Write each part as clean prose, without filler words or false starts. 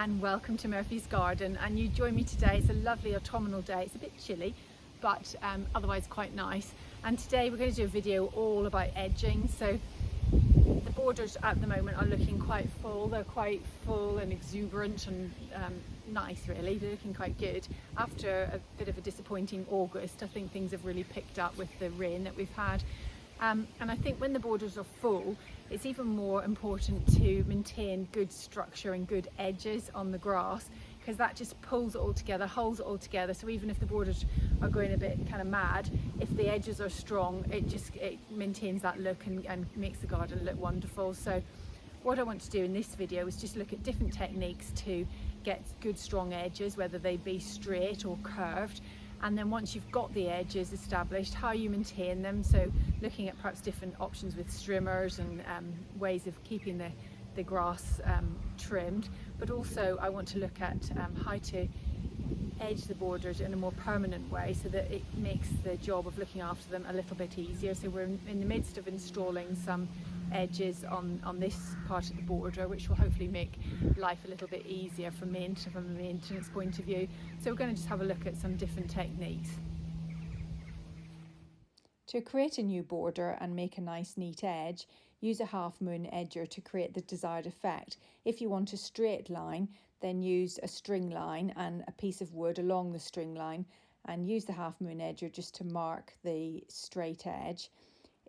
and welcome to Murphy's Garden. And you join me today. It's a lovely autumnal day. It's a bit chilly, but otherwise quite nice. And today we're going to do a video all about edging. So the borders at the moment are looking quite full. They're quite full and exuberant and nice, really. They're looking quite good. After a bit of a disappointing August, I think things have really picked up with the rain that we've had. And I think when the borders are full, it's even more important to maintain good structure and good edges on the grass, because that just pulls it all together, holds it all together. So even if the borders are going a bit kind of mad, if the edges are strong, it maintains that look and makes the garden look wonderful. So what I want to do in this video is just look at different techniques to get good strong edges, whether they be straight or curved. And then once you've got the edges established, how you maintain them. So looking at perhaps different options with strimmers and ways of keeping the grass trimmed. But also I want to look at how to edge the borders in a more permanent way so that it makes the job of looking after them a little bit easier. So we're in the midst of installing some edges on this part of the border, which will hopefully make life a little bit easier from a maintenance point of view. So we're going to just have a look at some different techniques. To create a new border and make a nice neat edge, use a half moon edger to create the desired effect. If you want a straight line, then use a string line and a piece of wood along the string line, and use the half moon edger just to mark the straight edge.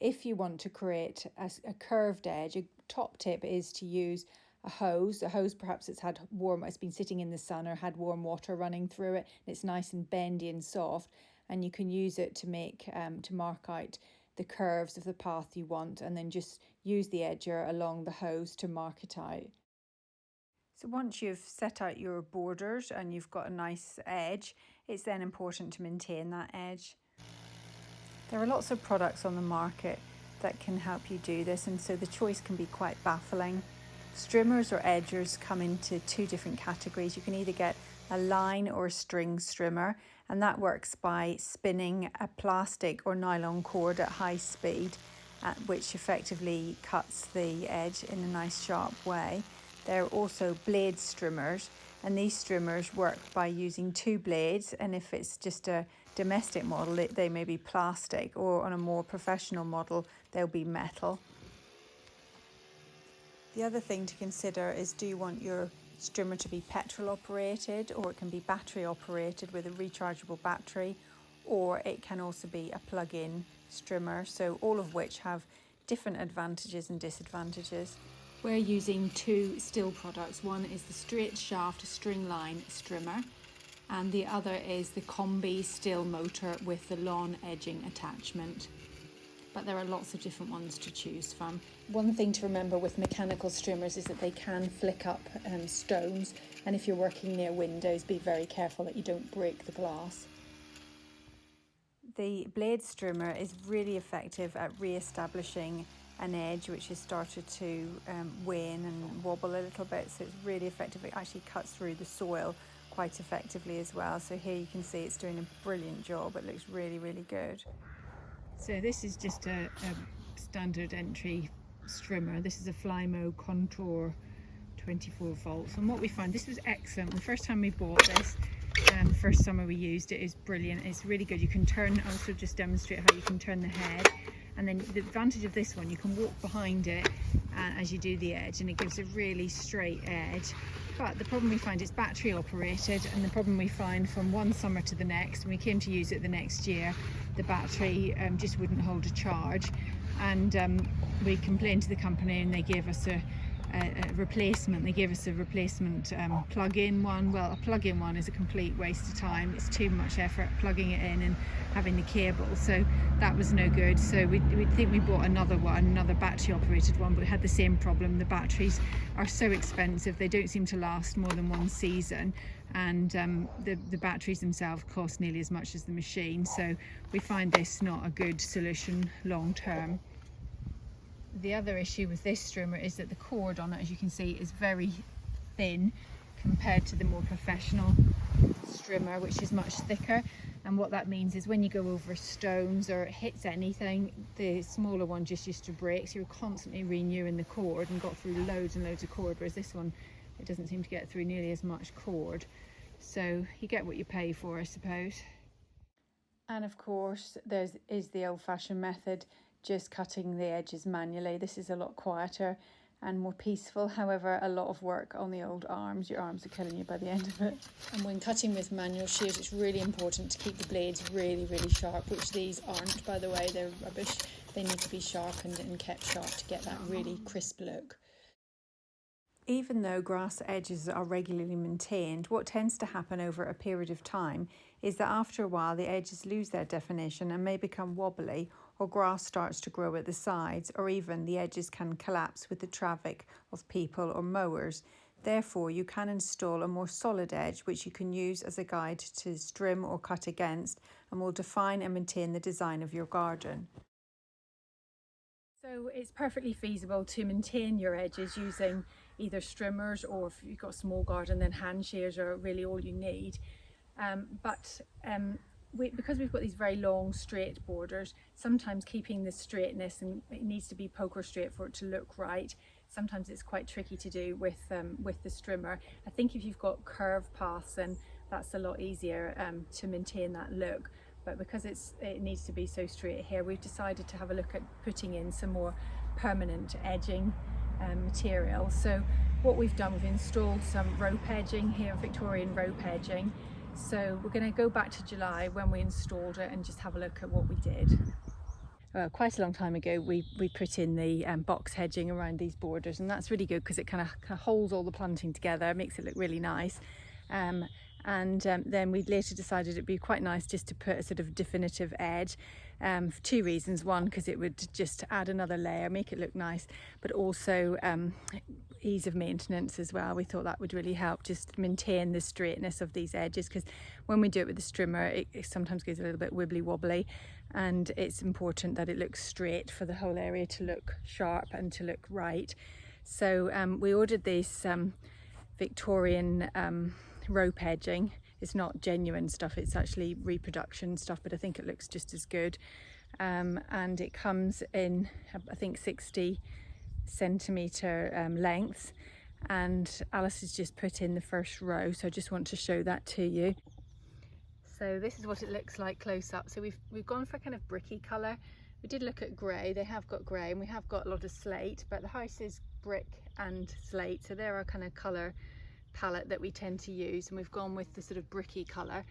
If you want to create a curved edge, a top tip is to use a hose perhaps it's been sitting in the sun or had warm water running through it, and it's nice and bendy and soft, and you can use it to mark out the curves of the path you want, and then just use the edger along the hose to mark it out. So once you've set out your borders and you've got a nice edge, it's then important to maintain that edge. There are lots of products on the market that can help you do this, and so the choice can be quite baffling. Strimmers or edgers come into two different categories. You can either get a line or a string strimmer, and that works by spinning a plastic or nylon cord at high speed, which effectively cuts the edge in a nice sharp way. There are also blade strimmers, and these strimmers work by using two blades, and if it's just a domestic model they may be plastic, or on a more professional model they'll be metal. The other thing to consider is, do you want your strimmer to be petrol operated, or it can be battery operated with a rechargeable battery, or it can also be a plug-in strimmer, so all of which have different advantages and disadvantages. We're using two Stihl products. One is the straight shaft string line strimmer, and the other is the Combi Stihl motor with the lawn edging attachment. But there are lots of different ones to choose from. One thing to remember with mechanical strimmers is that they can flick up stones, and if you're working near windows, be very careful that you don't break the glass. The blade strimmer is really effective at re-establishing an edge which has started to wane and wobble a little bit, so it's really effective. It actually cuts through the soil quite effectively as well. So here you can see it's doing a brilliant job. It looks really, really good. So this is just a standard entry strimmer. This is a Flymo Contour 24 volts, and what we found, this was excellent. The first time we bought this, the first summer we used it, is brilliant. It's really good. You can turn, also just demonstrate how you can turn the head, and then the advantage of this one, you can walk behind it as you do the edge, and it gives a really straight edge. But the problem we find is battery operated, and the problem we find from one summer to the next, when we came to use it the next year, the battery just wouldn't hold a charge, and we complained to the company, and they gave us a replacement. They gave us a replacement plug-in one. Well, a plug-in one is a complete waste of time. It's too much effort plugging it in and having the cable, so that was no good. So we think we bought another one, another battery operated one, but we had the same problem. The batteries are so expensive, they don't seem to last more than one season, and the batteries themselves cost nearly as much as the machine, so we find this not a good solution long term. The other issue with this strimmer is that the cord on it, as you can see, is very thin compared to the more professional strimmer, which is much thicker. And what that means is when you go over stones or it hits anything, the smaller one just used to break, so you're constantly renewing the cord and got through loads and loads of cord, whereas this one it doesn't seem to get through nearly as much cord. So you get what you pay for, I suppose. And of course, there is the old-fashioned method, just cutting the edges manually. This is a lot quieter and more peaceful. However, a lot of work on the old arms. Your arms are killing you by the end of it. And when cutting with manual shears, it's really important to keep the blades really, really sharp, which these aren't, by the way. They're rubbish. They need to be sharpened and kept sharp to get that really crisp look. Even though grass edges are regularly maintained, what tends to happen over a period of time is that after a while the edges lose their definition and may become wobbly, or grass starts to grow at the sides, or even the edges can collapse with the traffic of people or mowers. Therefore, you can install a more solid edge which you can use as a guide to trim or cut against, and will define and maintain the design of your garden. So it's perfectly feasible to maintain your edges using either strimmers, or if you've got a small garden, then hand shears are really all you need. Because we've got these very long straight borders, sometimes keeping the straightness, and it needs to be poker straight for it to look right. Sometimes it's quite tricky to do with the strimmer. I think if you've got curved paths, then that's a lot easier to maintain that look. But because it needs to be so straight here, we've decided to have a look at putting in some more permanent edging material. So what we've done, we've installed some rope edging here, Victorian rope edging. So we're going to go back to July when we installed it and just have a look at what we did. Quite a long time ago we put in the box hedging around these borders, and that's really good because it kind of holds all the planting together, makes it look really nice. Then we later decided it'd be quite nice just to put a sort of definitive edge for two reasons. One, because it would just add another layer, make it look nice, but also ease of maintenance as well. We thought that would really help just maintain the straightness of these edges, because when we do it with the strimmer it sometimes goes a little bit wibbly wobbly, and it's important that it looks straight for the whole area to look sharp and to look right. So we ordered this Victorian rope edging. It's not genuine stuff, it's actually reproduction stuff, but I think it looks just as good. And it comes in, I think, 60 centimetre lengths, and Alice has just put in the first row, so I just want to show that to you. So this is what it looks like close up. So we've gone for kind of bricky colour. We did look at grey, they have got grey, and we have got a lot of slate, but the house is brick and slate, so they're our kind of colour palette that we tend to use, and we've gone with the sort of bricky colour.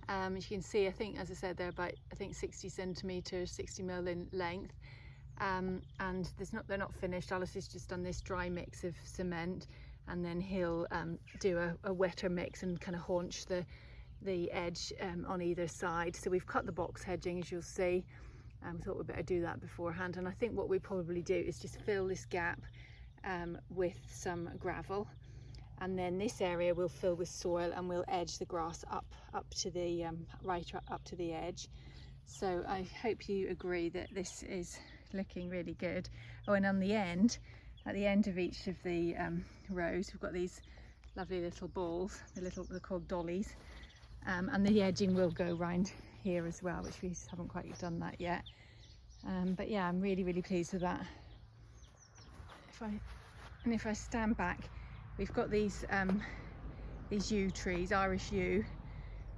As you can see, I think, as I said, they're about, I think, 60 centimetres, 60 mil in length, and they're not finished. Alice has just done this dry mix of cement, and then he'll do a wetter mix and kind of haunch the edge on either side. So we've cut the box hedging, as you'll see. We thought we'd better do that beforehand, and I think what we probably do is just fill this gap with some gravel, and then this area we'll fill with soil, and we'll edge the grass up to the right up to the edge. So I hope you agree that this is looking really good. Oh, and on the end, at the end of each of the rows, we've got these lovely little balls. They're called dollies, and the edging will go round here as well, which we haven't quite done that yet. But yeah, I'm really, really pleased with that. If I stand back, we've got these yew trees, Irish yew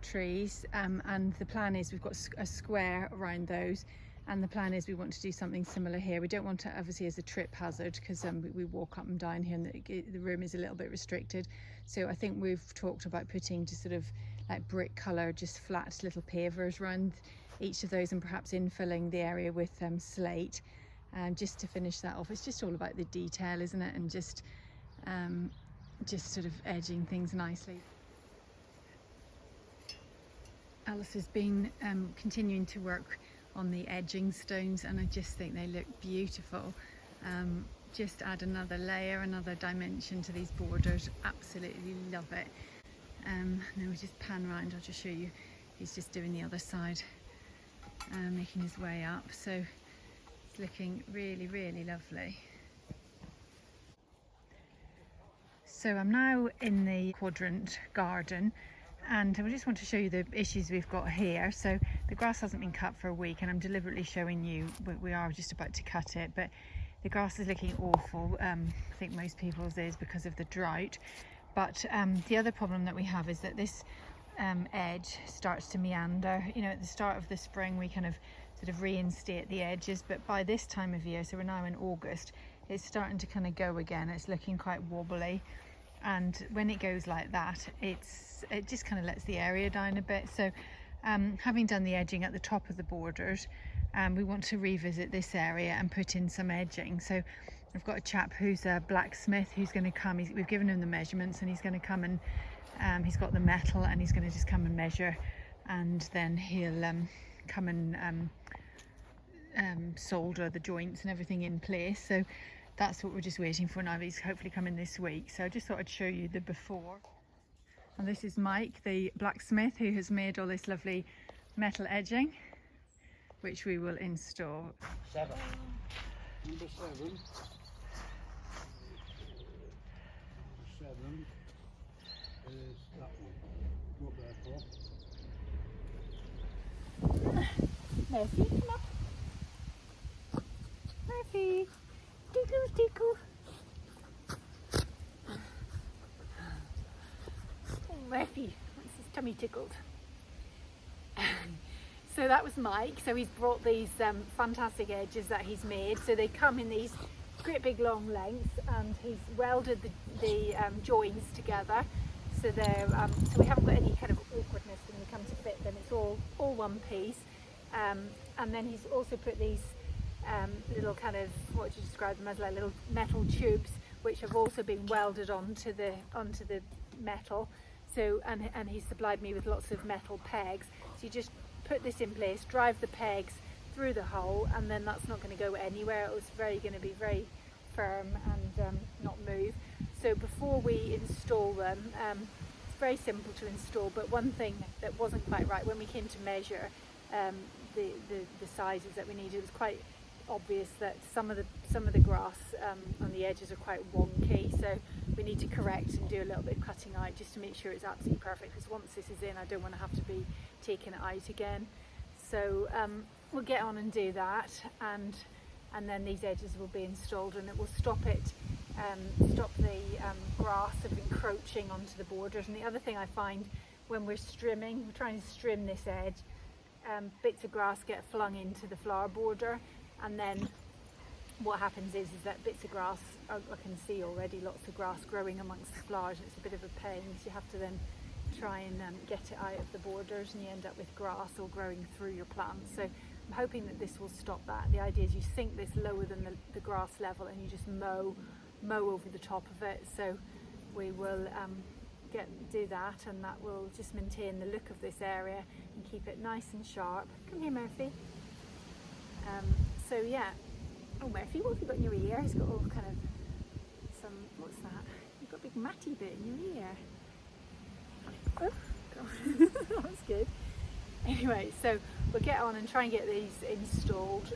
trees, and the plan is we've got a square around those, and the plan is we want to do something similar here. We don't want to, obviously, as a trip hazard, because we walk up and down here and the room is a little bit restricted. So I think we've talked about putting just sort of like brick colour, just flat little pavers around each of those, and perhaps infilling the area with slate, just to finish that off. It's just all about the detail, isn't it? And just sort of edging things nicely. Alice has been continuing to work on the edging stones, and I just think they look beautiful. Just add another layer, another dimension to these borders. Absolutely love it. Then we just pan round. I'll just show you. He's just doing the other side, making his way up. So it's looking really, really lovely. So I'm now in the quadrant garden, and I just want to show you the issues we've got here. So the grass hasn't been cut for a week, and I'm deliberately showing you, we are just about to cut it, but the grass is looking awful. I think most people's is because of the drought. But the other problem that we have is that this edge starts to meander. You know, at the start of the spring we kind of sort of reinstate the edges, but by this time of year, so we're now in August, it's starting to kind of go again. It's looking quite wobbly, and when it goes like that, it just kind of lets the area down a bit. So having done the edging at the top of the borders, we want to revisit this area and put in some edging. So I've got a chap who's a blacksmith who's going to come. We've given him the measurements, and he's going to come and he's got the metal, and he's going to just come and measure, and then he'll come and solder the joints and everything in place. So that's what we're just waiting for now. He's hopefully coming this week. So I just thought I'd show you the before. And this is Mike, the blacksmith, who has made all this lovely metal edging, which we will install. Number 7. 7 is that one. What there for? Murphy, come up. Murphy, tickle, tickle. Oh, Murphy wants his tummy tickled. So that was Mike. So he's brought these fantastic edges that he's made. So they come in these great big long lengths, and he's welded the joints together. So they're so we haven't got any kind of awkwardness when they come to fit them. It's all one piece. And then he's also put these little kind of, what would you describe them as, like little metal tubes, which have also been welded onto the metal. So and he's supplied me with lots of metal pegs. So you just put this in place, drive the pegs through the hole, and then that's not going to go anywhere. It's going to be very firm and not move. So before we install them, it's very simple to install, but one thing that wasn't quite right when we came to measure the sizes that we needed, it was quite obvious that some of the grass on the edges are quite wonky, so we need to correct and do a little bit of cutting out just to make sure it's absolutely perfect, because once this is in, I don't want to have to be taking it out again. So we'll get on and do that, and then these edges will be installed, and it will stop the grass sort of encroaching onto the borders. And the other thing I find when we're trying to strim this edge, bits of grass get flung into the flower border, and then what happens is that bits of grass, I can see already lots of grass growing amongst the flowers, and it's a bit of a pain, so you have to then try and get it out of the borders, and you end up with grass all growing through your plants. So I'm hoping that this will stop that. The idea is you sink this lower than the grass level, and you just mow over the top of it. So we will do that, and that will just maintain the look of this area and keep it nice and sharp. Come here, Murphy. So yeah. Oh, Murphy, what have you got in your ear? He's got all kind of what's that? You've got a big matty bit in your ear. Oh, God. That's good. Anyway, so we'll get on and try and get these installed,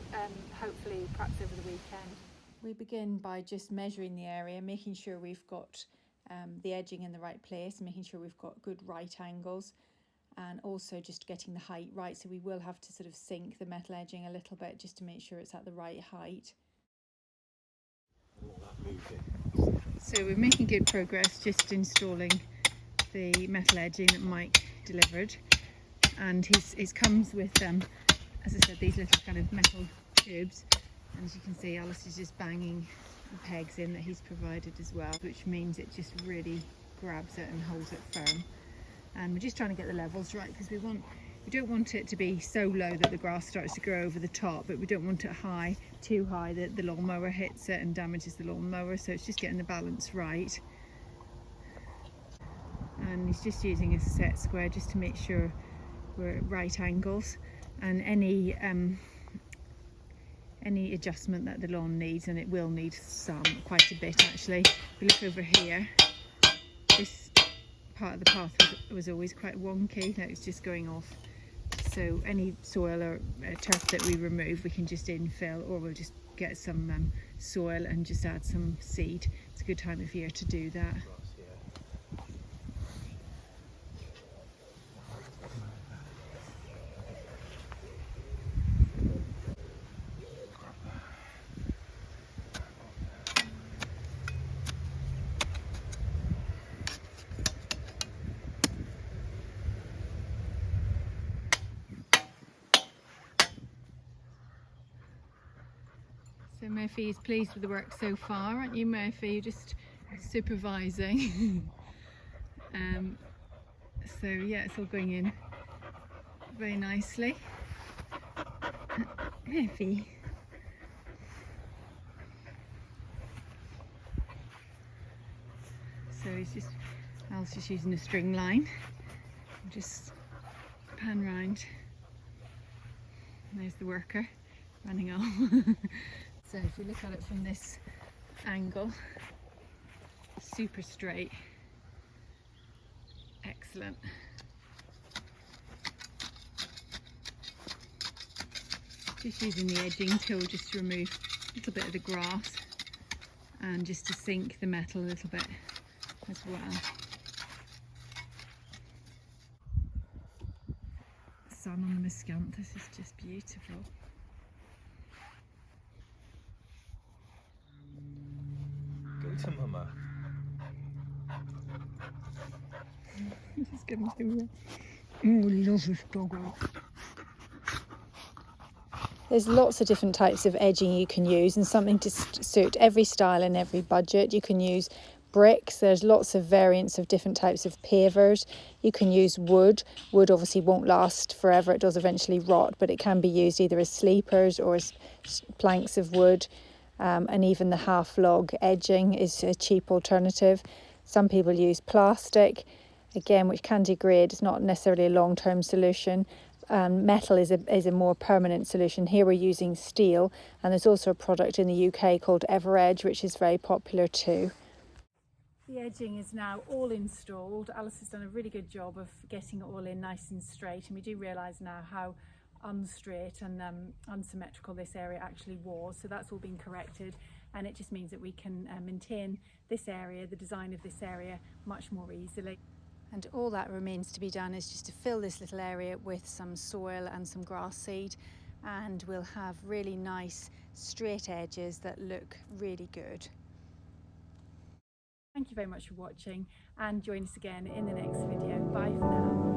hopefully perhaps over the weekend. We begin by just measuring the area, making sure we've got the edging in the right place, making sure we've got good right angles, and also just getting the height right. So we will have to sort of sink the metal edging a little bit just to make sure it's at the right height. So we're making good progress just installing the metal edging that Mike delivered, and it comes with as I said, these little kind of metal tubes, and as you can see, Alice is just banging the pegs in that he's provided as well, which means it just really grabs it and holds it firm. And we're just trying to get the levels right, because we don't want it to be so low that the grass starts to grow over the top, but we don't want it too high that the lawnmower hits it and damages the lawnmower. So it's just getting the balance right. And he's just using a set square just to make sure we're at right angles, and any adjustment that the lawn needs, and it will need quite a bit actually. If you look over here, this part of the path was always quite wonky. Now it's just going off. So any soil or turf that we remove, we can just infill, or we'll just get some soil and just add some seed. It's a good time of year to do that. So Murphy is pleased with the work so far, aren't you, Murphy? You're just supervising. So yeah, it's all going in very nicely. Murphy. So Al's just using a string line. Just pan round. There's the worker running on. So if you look at it from this angle, super straight. Excellent. Just using the edging tool just to remove a little bit of the grass and just to sink the metal a little bit as well. Sun on the miscanthus is just beautiful. Go to Mama. Just give him the lovely doggo. There's lots of different types of edging you can use and something to suit every style and every budget. You can use bricks. There's lots of variants of different types of pavers. You can use wood. Wood obviously won't last forever. It does eventually rot, but it can be used either as sleepers or as planks of wood. And even the half log edging is a cheap alternative. Some people use plastic, again, which can degrade. It's not necessarily a long-term solution. Metal is a more permanent solution. Here we're using steel, and there's also a product in the UK called Everedge, which is very popular too. The edging is now all installed. Alice has done a really good job of getting it all in nice and straight, and we do realise now how unstraight and unsymmetrical this area actually was. So that's all been corrected, and it just means that we can maintain this area, the design of this area, much more easily. And all that remains to be done is just to fill this little area with some soil and some grass seed, and we'll have really nice straight edges that look really good. Thank you very much for watching, and join us again in the next video. Bye for now.